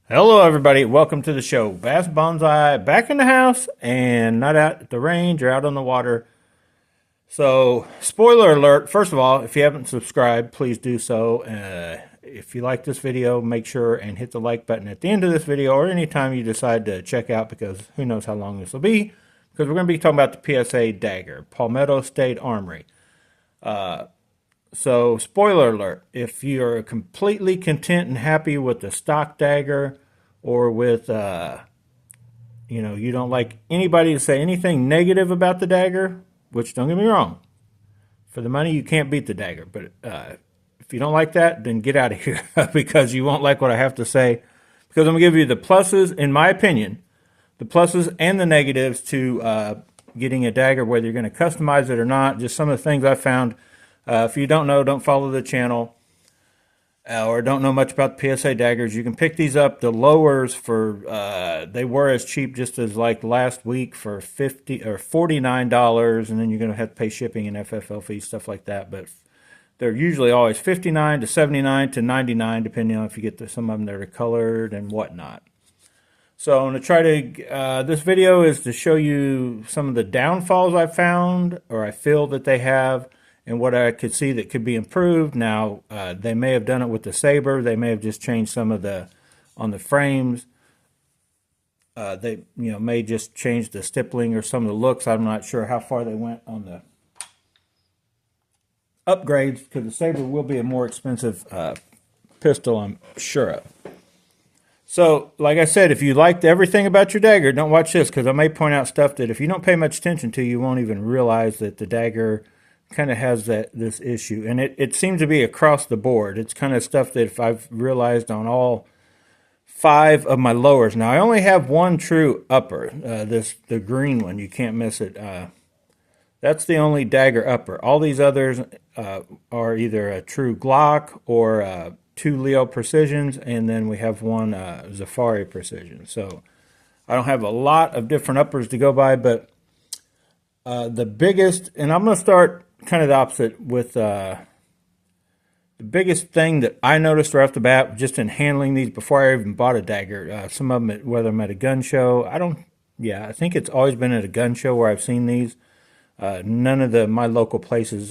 Hello, everybody. Welcome to the show. Bass Bonsai back in the house and not out at the range or out on the water. So, spoiler alert. First of all, if you haven't subscribed, please do so. If you like this video, make sure and hit the like button at the end of this video or anytime you decide to check out, because who knows how long this will be. Because we're going to be talking about the PSA Dagger, Palmetto State Armory. So, spoiler alert, if you're completely content and happy with the stock Dagger, or with, you don't like anybody to say anything negative about the Dagger, which don't get me wrong, for the money you can't beat the Dagger. But if you don't like that, then get out of here because you won't like what I have to say. Because I'm going to give you the pluses, in my opinion, the pluses and the negatives to getting a Dagger, whether you're going to customize it or not. Just some of the things I found. If you don't know, don't follow the channel, or don't know much about the PSA daggers, you can pick these up. The lowers for they were as cheap just as like last week for $50 or $49, and then you're going to have to pay shipping and FFL fees, stuff like that. But they're usually always $59 to $79 to $99, depending on if you get some of them that are colored and whatnot. So I'm going to try to, this video is to show you some of the downfalls I found, or I feel that they have, and what I could see that could be improved. Now, they may have done it with the Saber. They may have just changed some of on the frames. They, may just change the stippling or some of the looks. I'm not sure how far they went on the upgrades, because the Saber will be a more expensive pistol, I'm sure of. So, like I said, if you liked everything about your Dagger, don't watch this, because I may point out stuff that if you don't pay much attention to, you won't even realize that the Dagger kind of has this issue. And it seems to be across the board. It's kind of stuff that if I've realized on all 5 of my lowers. Now, I only have one true upper, the green one. You can't miss it. That's the only Dagger upper. All these others are either a true Glock or 2 Leo Precisions, and then we have one Zafari Precision. So I don't have a lot of different uppers to go by, but the biggest, and I'm going to start kind of the opposite with the biggest thing that I noticed right off the bat, just in handling these before I even bought a Dagger. Some of them, whether I'm at a gun show, I think it's always been at a gun show where I've seen these. None of my local places,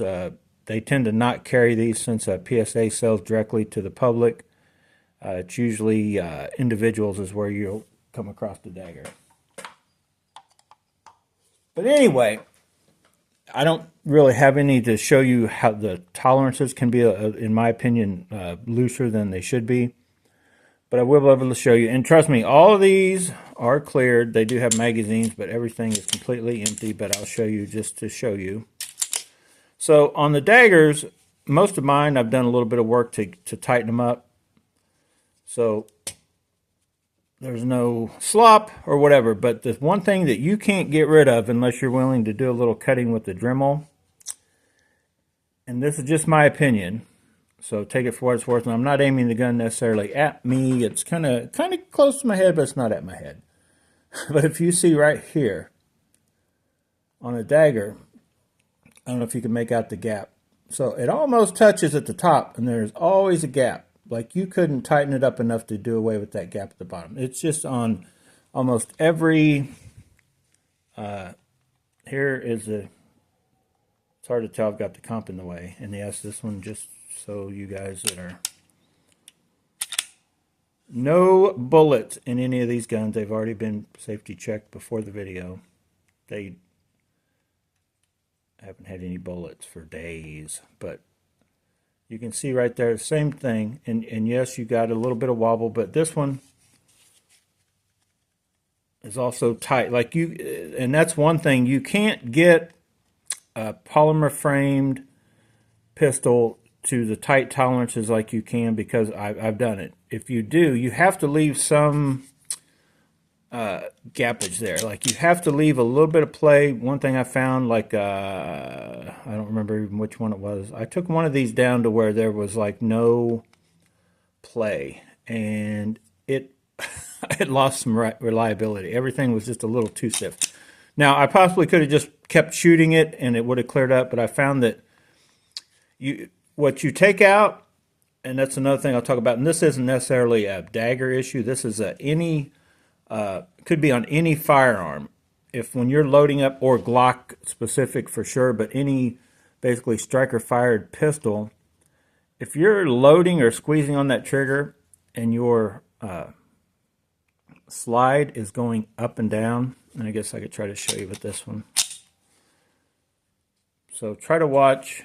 they tend to not carry these, since PSA sells directly to the public. It's usually individuals is where you'll come across the Dagger. But anyway, I don't really have any to show you how the tolerances can be, in my opinion, looser than they should be. But I will be able to show you. And trust me, all of these are cleared. They do have magazines, but everything is completely empty. But I'll show you just to show you. So on the Daggers, most of mine, I've done a little bit of work to tighten them up. So there's no slop or whatever, but there's one thing that you can't get rid of unless you're willing to do a little cutting with the Dremel. And this is just my opinion, so take it for what it's worth. And I'm not aiming the gun necessarily at me. It's kind of close to my head, but it's not at my head. But if you see right here on a Dagger, I don't know if you can make out the gap. So it almost touches at the top, and there's always a gap. Like, you couldn't tighten it up enough to do away with that gap at the bottom. It's just on almost every, here is it's hard to tell, I've got the comp in the way. And yes, this one, just so you guys that are, no bullets in any of these guns. They've already been safety checked before the video. They haven't had any bullets for days, but you can see right there, same thing. And yes, you got a little bit of wobble, but this one is also tight. And that's one thing. You can't get a polymer framed pistol to the tight tolerances like you can, because I've done it. If you do, you have to leave some gappage there. Like, you have to leave a little bit of play. One thing I found, like, I don't remember even which one it was. I took one of these down to where there was like no play, and it it lost some reliability. Everything was just a little too stiff. Now, I possibly could have just kept shooting it and it would have cleared up, but I found that what you take out and that's another thing I'll talk about. And this isn't necessarily a Dagger issue. This is could be on any firearm. If when you're loading up, or Glock specific for sure, but any basically striker fired pistol, if you're loading or squeezing on that trigger and your slide is going up and down, and I guess I could try to show you with this one. So try to watch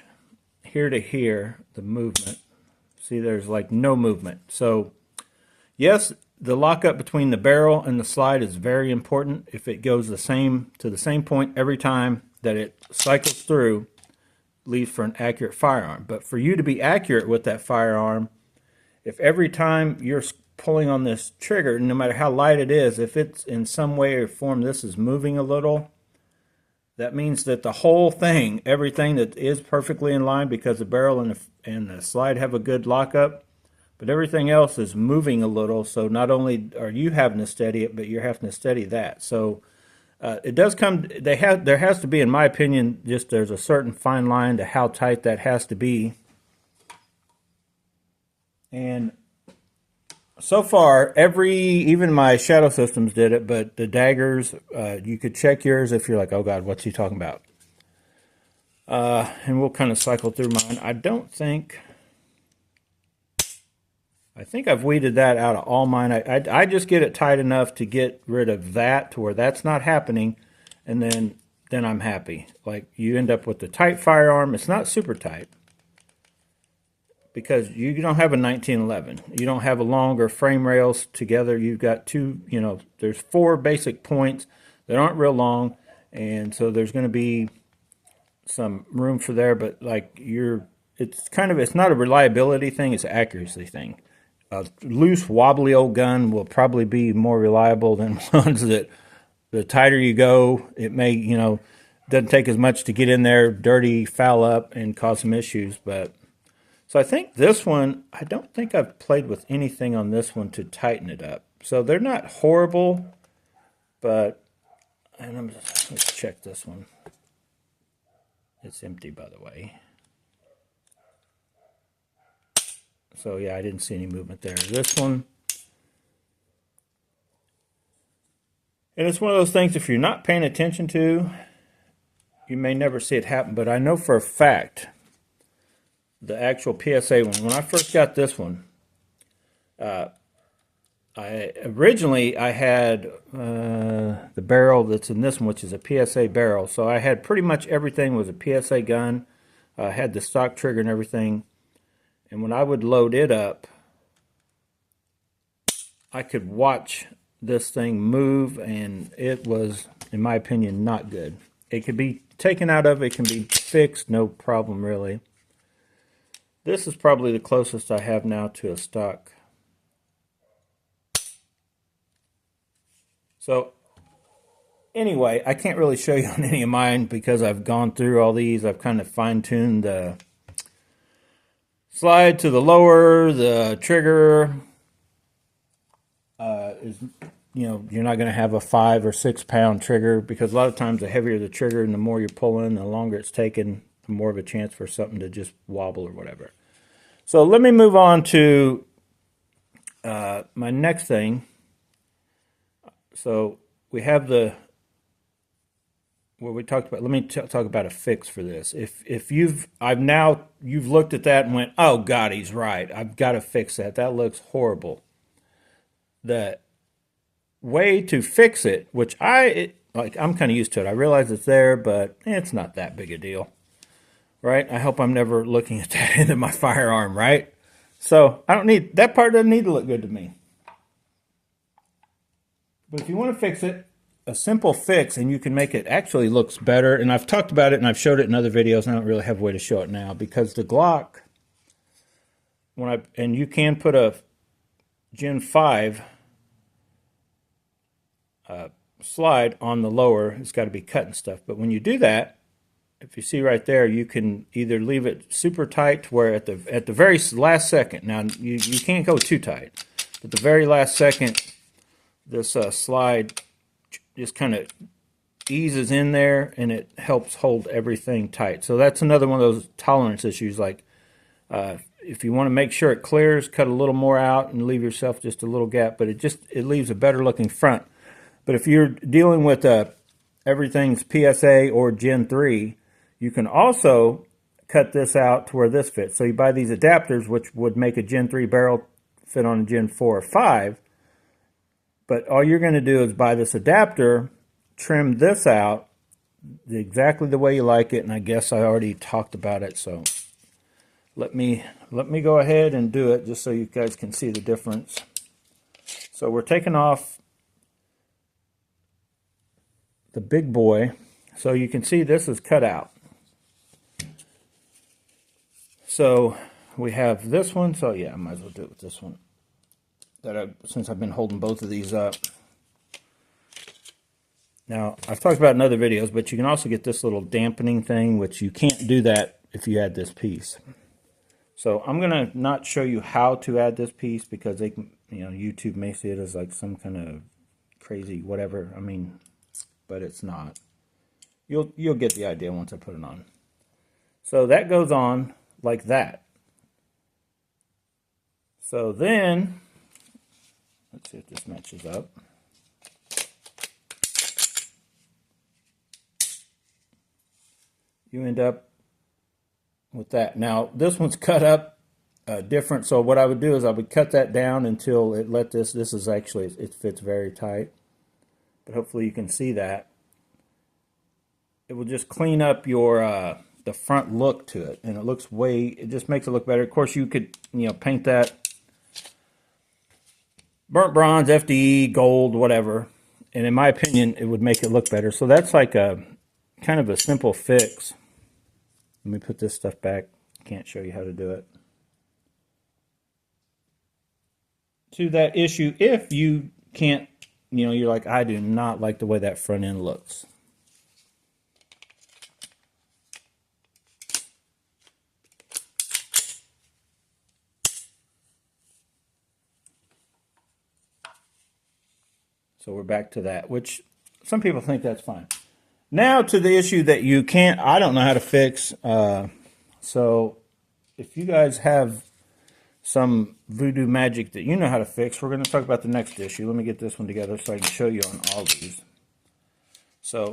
here to here the movement. See, there's like no movement. So yes, the lockup between the barrel and the slide is very important. If it goes to the same point every time that it cycles through, leaves for an accurate firearm. But for you to be accurate with that firearm, if every time you're pulling on this trigger, no matter how light it is, if it's in some way or form this is moving a little, that means that the whole thing, everything that is perfectly in line, because the barrel and the slide have a good lockup, but everything else is moving a little. So not only are you having to steady it, but you're having to steady that. So it does come. There has to be, in my opinion, just there's a certain fine line to how tight that has to be. And so far, even my Shadow Systems did it, but the Daggers, you could check yours if you're like, oh God, what's he talking about? And we'll kind of cycle through mine. I think I've weeded that out of all mine. I just get it tight enough to get rid of that to where that's not happening, and then I'm happy. Like, you end up with the tight firearm. It's not super tight, because you don't have a 1911. You don't have a longer frame rails together. You've got there's 4 basic points that aren't real long, and so there's going to be some room for there, but like it's not a reliability thing, it's an accuracy thing. A loose, wobbly old gun will probably be more reliable than ones that the tighter you go, it may, doesn't take as much to get in there, dirty, foul up, and cause some issues, but so I think this one, I don't think I've played with anything on this one to tighten it up. So they're not horrible, but, let's check this one. It's empty, by the way. So yeah, I didn't see any movement there. This one, and it's one of those things, if you're not paying attention to, you may never see it happen, but I know for a fact, the actual PSA one, when I first got this one, originally I had the barrel that's in this one, which is a PSA barrel. So I had pretty much everything was a PSA gun. I had the stock trigger and everything. And when I would load it up, I could watch this thing move, and it was, in my opinion, not good. It could be taken out of, it can be fixed, no problem really. This is probably the closest I have now to a stock. So anyway, I can't really show you on any of mine because I've gone through all these. I've kind of fine-tuned the slide to the lower, the trigger is, you're not going to have a 5 or 6 pound trigger, because a lot of times the heavier the trigger and the more you're pulling, the longer it's taking, the more of a chance for something to just wobble or whatever. So let me move on to my next thing. So we have what we talked about. Let me talk about a fix for this. If you've looked at that and went, oh God, he's right, I've got to fix that. That looks horrible. The way to fix it, which I'm kind of used to it. I realize it's there, but it's not that big a deal, right? I hope I'm never looking at that end of my firearm, right? So that part doesn't need to look good to me. But if you want to fix it, a simple fix, and you can make it actually looks better. And I've talked about it and I've showed it in other videos, and I don't really have a way to show it now, because the Glock, and you can put a Gen 5 slide on the lower. It's got to be cut and stuff. But when you do that, if you see right there, you can either leave it super tight to where at the very last second, now you can't go too tight, but the very last second, this slide just kind of eases in there, and it helps hold everything tight. So that's another one of those tolerance issues. Like if you want to make sure it clears, cut a little more out and leave yourself just a little gap, but it leaves a better looking front. But if you're dealing with everything's PSA or Gen 3, you can also cut this out to where this fits. So you buy these adapters, which would make a Gen 3 barrel fit on a Gen 4 or 5. But all you're going to do is buy this adapter, trim this out exactly the way you like it, and I guess I already talked about it, so let me go ahead and do it just so you guys can see the difference. So we're taking off the big boy, so you can see this is cut out. So we have this one, so yeah, I might as well do it with this one. Since I've been holding both of these up. Now, I've talked about it in other videos, but you can also get this little dampening thing, which you can't do that if you add this piece. So I'm going to not show you how to add this piece because they can, YouTube may see it as like some kind of crazy whatever. I mean, but it's not. You'll get the idea once I put it on. So that goes on like that. So then, let's see if this matches up. You end up with that. Now, this one's cut up different, so what I would do is I would cut that down until this is actually, it fits very tight. But hopefully you can see that. It will just clean up your the front look to it, and it just makes it look better. Of course, you could, paint that burnt bronze, FDE, gold, whatever. And in my opinion, it would make it look better. So that's like a kind of a simple fix. Let me put this stuff back. Can't show you how to do it. To that issue, if you can't, you're like, I do not like the way that front end looks. So we're back to that, which some people think that's fine. Now to the issue that you can't, I don't know how to fix. So if you guys have some voodoo magic that you know how to fix, we're going to talk about the next issue. Let me get this one together so I can show you on all these. So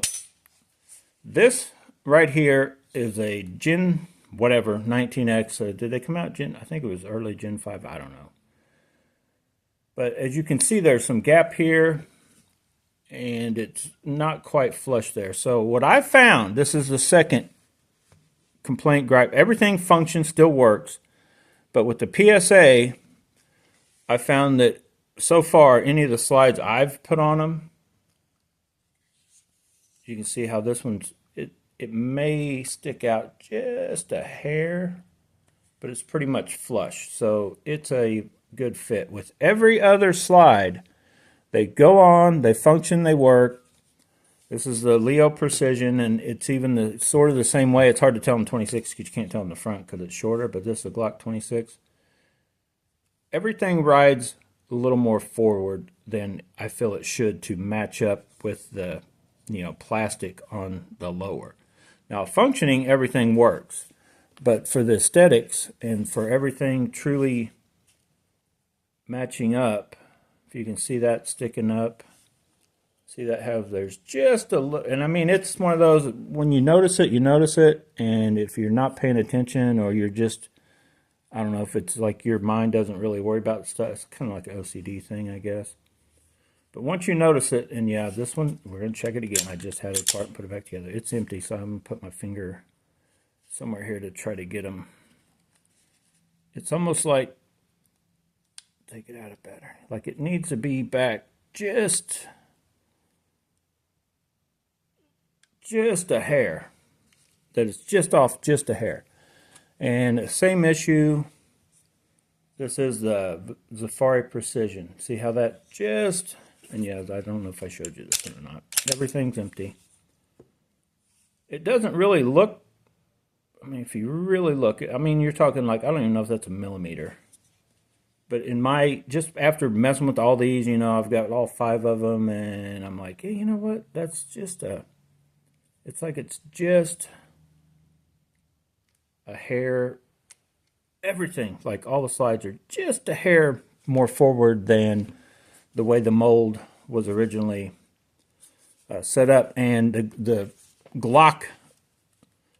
this right here is a Gen whatever, 19X. Did they come out Gen? I think it was early Gen 5. I don't know. But as you can see, there's some gap here, and it's not quite flush there. So what I found, this is the second complaint gripe. Everything functions, still works. But with the PSA, I found that so far, any of the slides I've put on them, you can see how this one's, it may stick out just a hair, but it's pretty much flush. So it's a good fit. With every other slide, they go on, they function, they work. This is the Leo Precision, and it's even sort of the same way. It's hard to tell in 26 because you can't tell in the front because it's shorter, but this is a Glock 26. Everything rides a little more forward than I feel it should to match up with the plastic on the lower. Now, functioning, everything works. But for the aesthetics and for everything truly matching up, if you can see that sticking up, see that there's just a little, and I mean, it's one of those, when you notice it, and if you're not paying attention or you're just, I don't know, if it's like your mind doesn't really worry about stuff, it's kind of like an OCD thing, I guess. But once you notice it, and yeah, this one, we're going to check it again. I just had it apart and put it back together. It's empty, so I'm going to put my finger somewhere here to try to get them. It's almost like, take it out of better. Like it needs to be back just a hair. That it's just off just a hair. And same issue. This is the Safari Precision. See how that just, and yeah, I don't know if I showed you this one or not. Everything's empty. It doesn't really look, I mean, if you really look, I mean, you're talking like, I don't even know if that's a millimeter. But in just after messing with all these, I've got all 5 of them, and I'm like, hey, you know what? That's just it's like it's just a hair everything, like all the slides are just a hair more forward than the way the mold was originally set up. And the Glock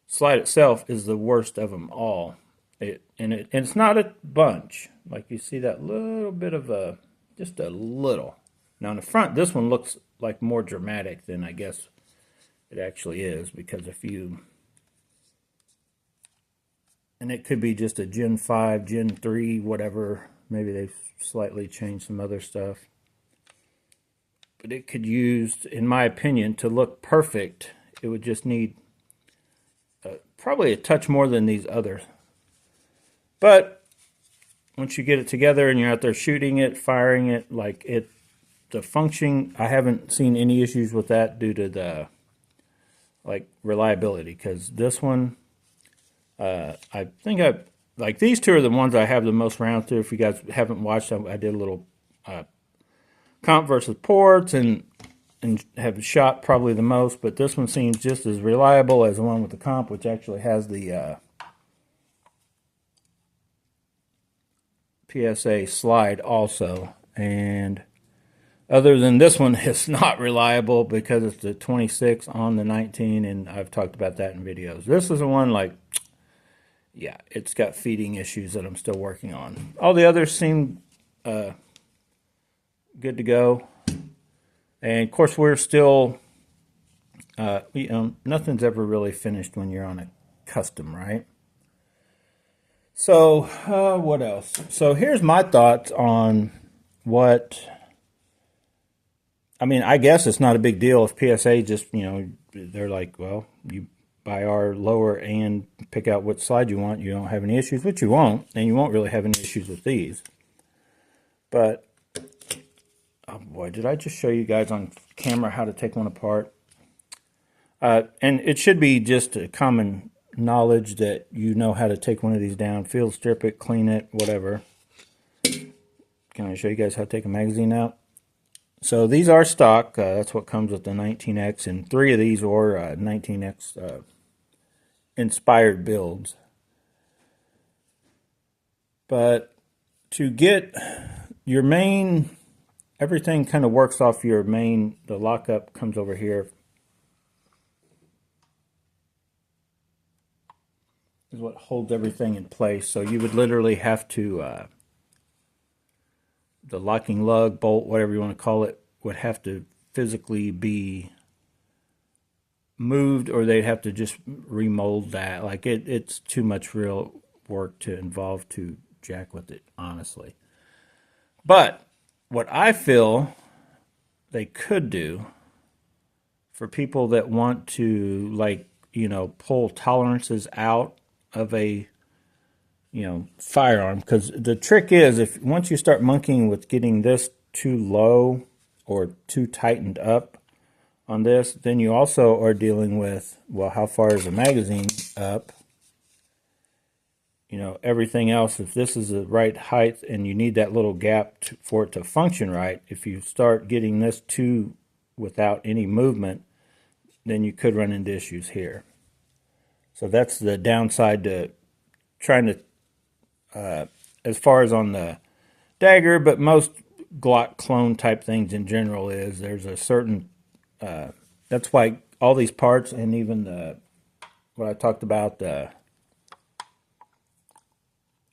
slide itself is the worst of them all. And it's not a bunch. Like you see that little bit of just a little. Now in the front, this one looks like more dramatic than I guess it actually is, because if you, and it could be just a Gen 5, Gen 3, whatever. Maybe they've slightly changed some other stuff. But it could use, in my opinion, to look perfect, it would just need probably a touch more than these others. But once you get it together and you're out there shooting it, firing it, like it, the function, I haven't seen any issues with that due to the like reliability. Because this one, I think like these two are the ones I have the most rounds to. If you guys haven't watched, I did a little comp versus ports and have shot probably the most, but this one seems just as reliable as the one with the comp, which actually has the PSA slide also. And other than this one, it's not reliable because it's the 26 on the 19, and I've talked about that in videos. This is the one, like, yeah, it's got feeding issues that I'm still working on. All the others seem good to go. And of course, we're still, nothing's ever really finished when you're on a custom, right? So, what else? So here's my thoughts on what, I mean, I guess it's not a big deal if PSA just, they're like, well, you buy our lower and pick out what slide you want. You don't have any issues, which you won't, and you won't really have any issues with these. But oh boy, did I just show you guys on camera how to take one apart? And it should be just a common knowledge that you know how to take one of these down, field strip it, clean it, whatever. Can I show you guys how to take a magazine out? So these are stock. That's what comes with the 19X, and 3 of these are 19X inspired builds. But to get your main, everything kind of works off your main, the lockup comes over here. Is what holds everything in place. So you would literally have to, the locking lug, bolt, whatever you want to call it, would have to physically be moved, or they'd have to just remold that. Like it's too much real work to involve to jack with it, honestly. But what I feel they could do for people that want to, like, pull tolerances out of a, firearm, because the trick is, if once you start monkeying with getting this too low or too tightened up on this, then you also are dealing with, well, how far is the magazine up? Everything else, if this is the right height and you need that little gap for it to function right, if you start getting this too without any movement, then you could run into issues here. So that's the downside to trying to, as far as on the Dagger, but most Glock clone type things in general, is there's a certain, that's why all these parts, and even what I talked about, the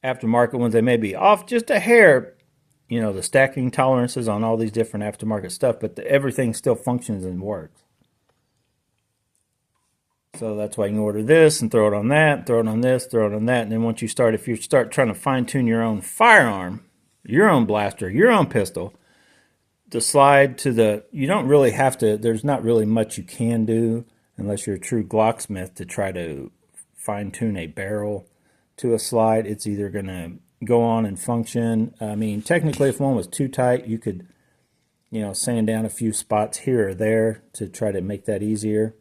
aftermarket ones, they may be off just a hair, the stacking tolerances on all these different aftermarket stuff, but everything still functions and works. So that's why you can order this and throw it on that, throw it on this, throw it on that. And then once you start, if you start trying to fine tune your own firearm, your own blaster, your own pistol, the slide to the, you don't really have to, there's not really much you can do unless you're a true Glocksmith to try to fine tune a barrel to a slide. It's either going to go on and function. I mean, technically, if one was too tight, you could, sand down a few spots here or there to try to make that easier.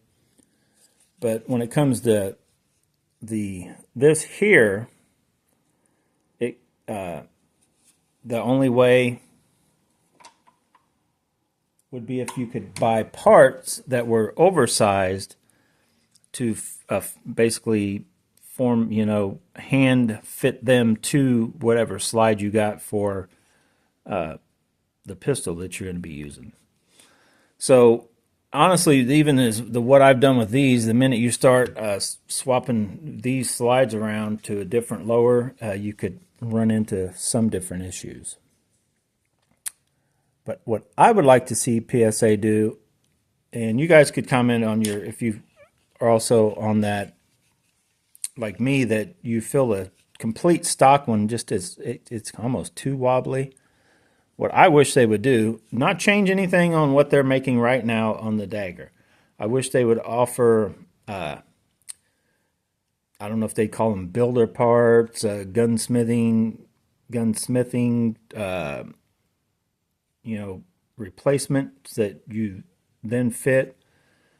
But when it comes to this here, it the only way would be if you could buy parts that were oversized to basically form, you know, hand fit them to whatever slide you got for the pistol that you're going to be using. So honestly, even as what I've done with these, the minute you start swapping these slides around to a different lower, you could run into some different issues. But what I would like to see PSA do, and you guys could comment on your, if you are also on that, like me, that you feel a complete stock one just as it's almost too wobbly. What I wish they would do, not change anything on what they're making right now on the Dagger. I wish they would offer, I don't know if they call them builder parts, gunsmithing, you know, replacements that you then fit.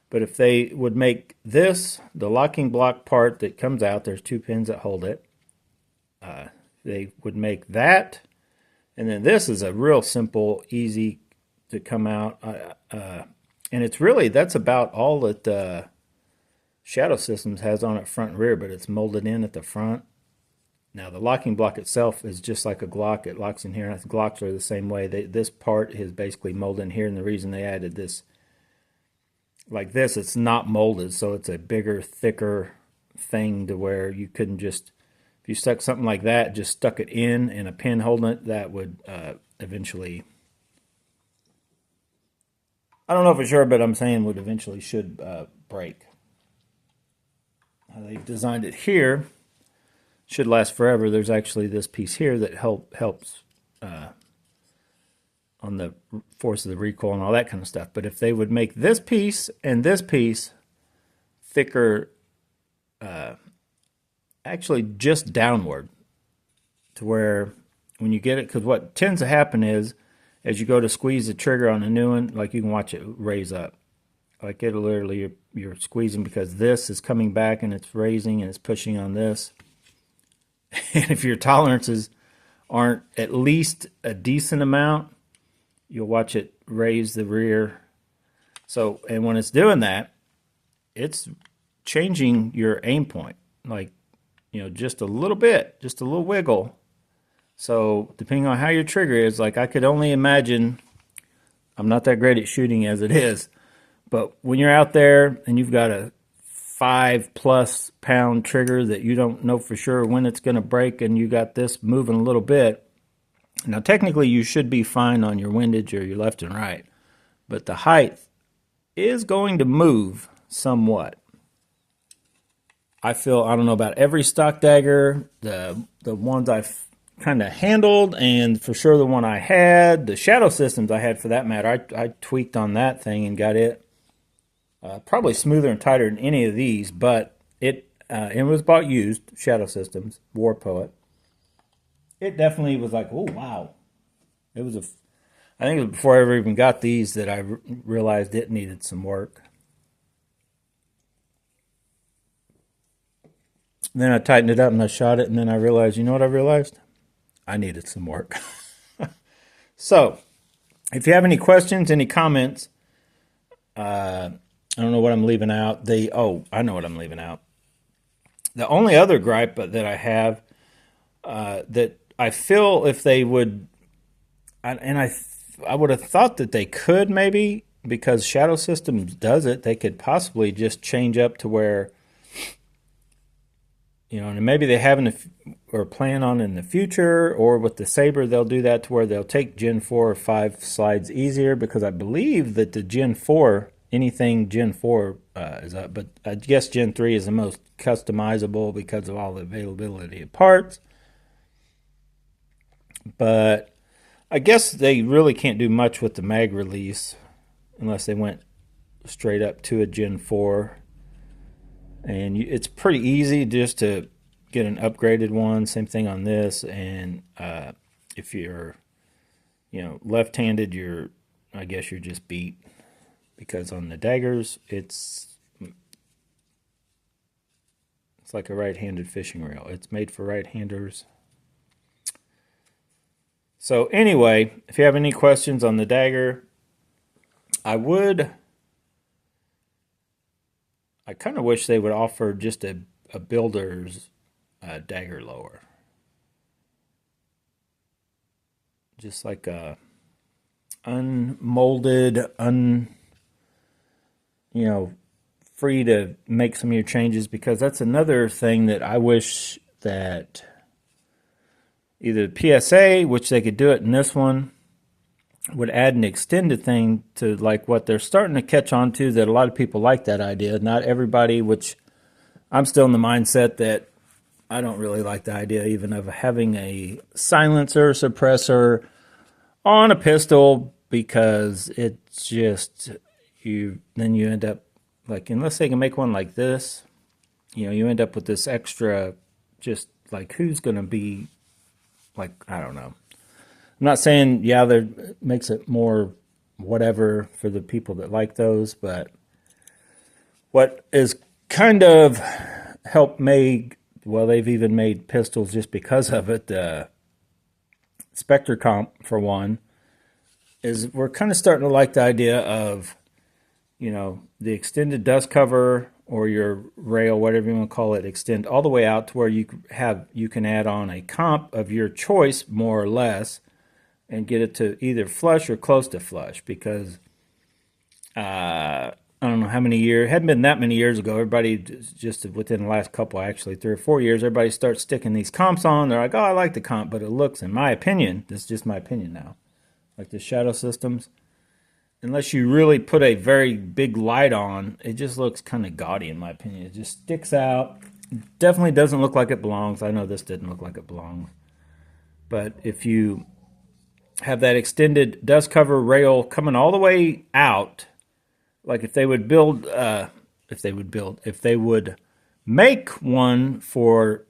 But if they would make this, the locking block part that comes out, there's 2 pins that hold it. They would make that. And then this is a real simple, easy to come out. And it's really, that's about all that Shadow Systems has on it front and rear, but it's molded in at the front. Now, the locking block itself is just like a Glock. It locks in here, and Glocks are the same way. This part is basically molded in here, and the reason they added this, like this, it's not molded, so it's a bigger, thicker thing to where you couldn't just, if you stuck something like that, just stuck it in and a pin holding it, that would eventually, I don't know for sure, but I'm saying would eventually should break. They've designed it here. Should last forever. There's actually this piece here that helps on the force of the recoil and all that kind of stuff. But if they would make this piece and this piece thicker, actually just downward, to where when you get it, because what tends to happen is as you go to squeeze the trigger on a new one, like you can watch it raise up. Like it literally, you're squeezing because this is coming back and it's raising and it's pushing on this. And if your tolerances aren't at least a decent amount, you'll watch it raise the rear. So, and when it's doing that, it's changing your aim point. Like, you know, just a little bit, just a little wiggle. So, depending on how your trigger is, like I could only imagine, I'm not that great at shooting as it is, but when you're out there and you've got a 5+ pound trigger that you don't know for sure when it's going to break, and you got this moving a little bit. Now, technically, you should be fine on your windage or your left and right, but the height is going to move somewhat. I feel, I don't know about every stock Dagger, the ones I've kind of handled, and for sure the one I had, the Shadow Systems I had for that matter, I tweaked on that thing and got it probably smoother and tighter than any of these, but it was bought used, Shadow Systems, War Poet. It definitely was like, oh, wow. It was I think it was before I ever even got these that I realized it needed some work. Then I tightened it up and I shot it, and then I realized, you know what I realized? I needed some work. So, if you have any questions, any comments, I don't know what I'm leaving out. I know what I'm leaving out. The only other gripe that I have that I feel if they would, and I would have thought that they could maybe, because Shadow Systems does it, they could possibly just change up to where, you know, and maybe they haven't or plan on in the future, or with the Saber they'll do that to where they'll take Gen 4 or 5 slides easier, because I believe that the Gen 4, anything Gen 4 is up, but I guess Gen 3 is the most customizable because of all the availability of parts. But I guess they really can't do much with the mag release unless they went straight up to a Gen 4. And it's pretty easy just to get an upgraded one. Same thing on this. And if you're, you know, left-handed, I guess you're just beat. Because on the Daggers, it's like a right-handed fishing reel. It's made for right-handers. So anyway, if you have any questions on the Dagger, I kind of wish they would offer just a a builder's Dagger lower. Just like a unmolded, free to make some of your changes, because that's another thing that I wish that either PSA, which they could do it in this one, would add an extended thing to like what they're starting to catch on to, that a lot of people like that idea. Not everybody, which I'm still in the mindset that I don't really like the idea even of having a silencer suppressor on a pistol, because it's just, then you end up like, unless they can make one like this, you end up with this extra, just like, who's going to be like, I don't know. I'm not saying, yeah, that makes it more whatever for the people that like those, but what is kind of helped make, well, they've even made pistols just because of it, Spectre Comp, for one, is we're kind of starting to like the idea of, the extended dust cover or your rail, whatever you want to call it, extend all the way out to where you can add on a comp of your choice, more or less, and get it to either flush or close to flush. Because I don't know how many years, it hadn't been that many years ago, everybody just within the last couple, actually 3 or 4 years, everybody starts sticking these comps on. They're like, oh, I like the comp, but it looks, in my opinion, this is just my opinion now, like the Shadow Systems, unless you really put a very big light on, it just looks kind of gaudy, in my opinion. It just sticks out. Definitely doesn't look like it belongs. I know this didn't look like it belongs. But if you have that extended dust cover rail coming all the way out, like if they would build, if they would make one for,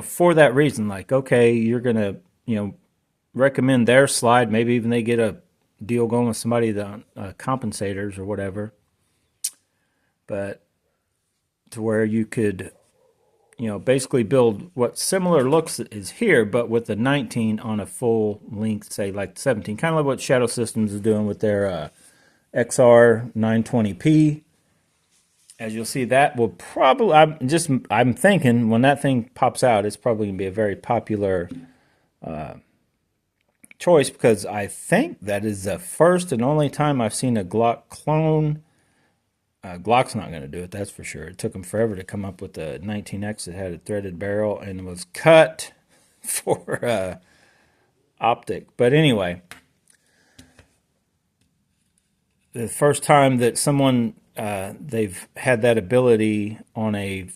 for that reason, like, okay, you're going to, recommend their slide, maybe even they get a deal going with somebody, the compensators or whatever, but to where you could, basically build what similar looks is here, but with the 19 on a full length, say like 17, kind of like what Shadow Systems is doing with their XR 920p. As you'll see, that will probably, I'm thinking when that thing pops out, it's probably going to be a very popular choice, because I think that is the first and only time I've seen a Glock clone. Glock's not going to do it, that's for sure. It took them forever to come up with the 19X that had a threaded barrel and was cut for optic. But anyway, the first time that someone, they've had that ability on a,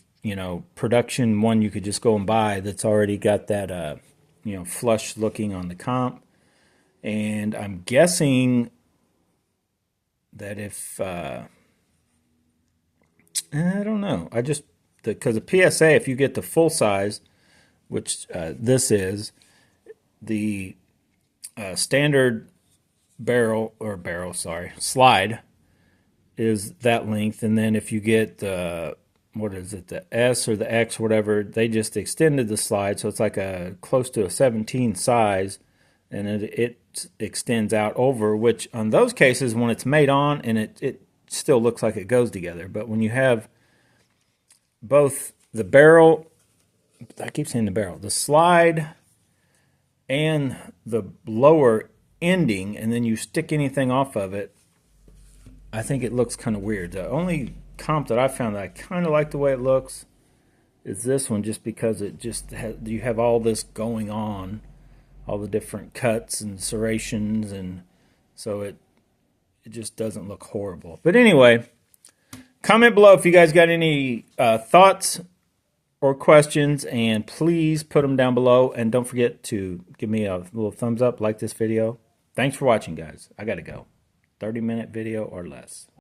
production one you could just go and buy, that's already got that, flush looking on the comp. And I'm guessing that if, I don't know, because the PSA, if you get the full size, which this is, the standard slide is that length. And then if you get the, the S or the X, whatever, they just extended the slide. So it's like close to a 17 size. And it extends out over, which on those cases, when it's made on, and it still looks like it goes together. But when you have both the barrel, I keep saying the barrel, the slide and the lower ending, and then you stick anything off of it, I think it looks kind of weird. The only comp that I found that I kind of like the way it looks is this one, just because it just you have all this going on, all the different cuts and serrations, and so it just doesn't look horrible. But anyway, comment below if you guys got any thoughts or questions, and please put them down below. And don't forget to give me a little thumbs up, like this video. Thanks for watching, guys. I gotta go. 30-minute video or less.